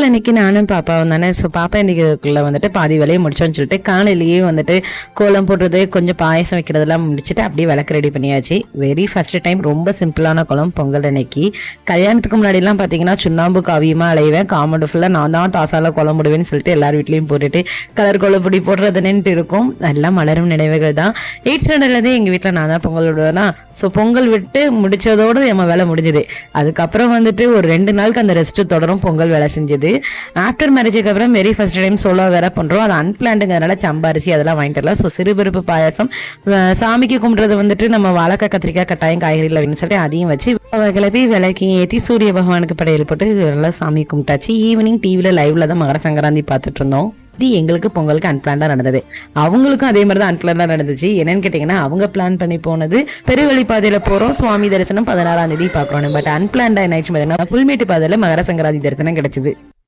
இன்னைக்கு நானும் பாப்பாவும் தானே. ஸோ பாப்பா இன்னைக்குள்ள வந்துட்டு பாதி வேலையை முடிச்சோன்னு சொல்லிட்டு காலையிலேயே வந்துட்டு கோலம் போடுறது, கொஞ்சம் பாயசம் வைக்கிறதெல்லாம் முடிச்சுட்டு அப்படியே விளக்கு ரெடி பண்ணியாச்சு. வெரி ஃபர்ஸ்ட் டைம் ரொம்ப சிம்பிளான கோலம் பொங்கல் அன்னைக்கு. கல்யாணத்துக்கு முன்னாடிலாம் பார்த்தீங்கன்னா சுண்ணாம்பு காவியமாக அலைவேன், காமெண்ட் ஃபுல்லாக நான் தான் தாசால கோலம் போடுவேன்னு சொல்லிட்டு எல்லார் வீட்லேயும் போட்டுட்டு கலர் கோலப்பொடி போடுறதுன்னுட்டு இருக்கும். எல்லாம் மலரும் நினைவுகள் தான். 8th ஸ்டாண்டர்ட்லேருந்தே எங்கள் வீட்டில் நான் தான் பொங்கல் விடுவேன்னா. ஸோ பொங்கல் விட்டு முடிச்சதோடு நம்ம வேலை முடிஞ்சுது. அதுக்கப்புறம் வந்துட்டு ஒரு 2 நாளுக்கு அந்த ரெஸ்ட் தொடரும் பொங்கல் வேலை செஞ்சது. ஆஃப்டர் மேரேஜுக்கு அப்புறம் வெரி ஃபர்ஸ்ட் டைம் சோலோ வேற பண்ணுறோம். அது அன்பிளான்டுங்கிறனால சம்பாரிசி அதெல்லாம் வாங்கிட்டு வரலாம். ஸோ சிறுபருப்பு பாயசம், சாமிக்கு கும்பிட்றது வந்துட்டு நம்ம வாழைக்காய் கத்திரிக்காய் கட்டாயம் காய்கறியில் அப்படின்னு சொல்லிட்டு அதையும் வச்சு கிளப்பி விளக்கி ஏற்றி சூரிய பகவானுக்கு படையல் போட்டு நல்லா சாமி கும்பிட்டாச்சு. ஈவினிங் டிவியில் லைவ்ல தான் மகர சங்கராந்தி பார்த்துட்டு இருந்தோம். இது எங்களுக்கு பொங்கலுக்கு அன்பிளான்டா நடந்தது. அவங்களுக்கும் அதே மாதிரி தான் அன்பிளான்டா நடந்துச்சு. என்னன்னு கேட்டீங்கன்னா, அவங்க பிளான் பண்ணி போனது பெருவழி பாதையில போறோம், சுவாமி தரிசனம் 16ஆம் தேதி பாக்குறோம். பட் அன்பிளான்டா என்ன ஆயிடுச்சு, புல்மேட்டு பாதையில மகர சங்கராந்தி தரிசனம் கிடைச்சது.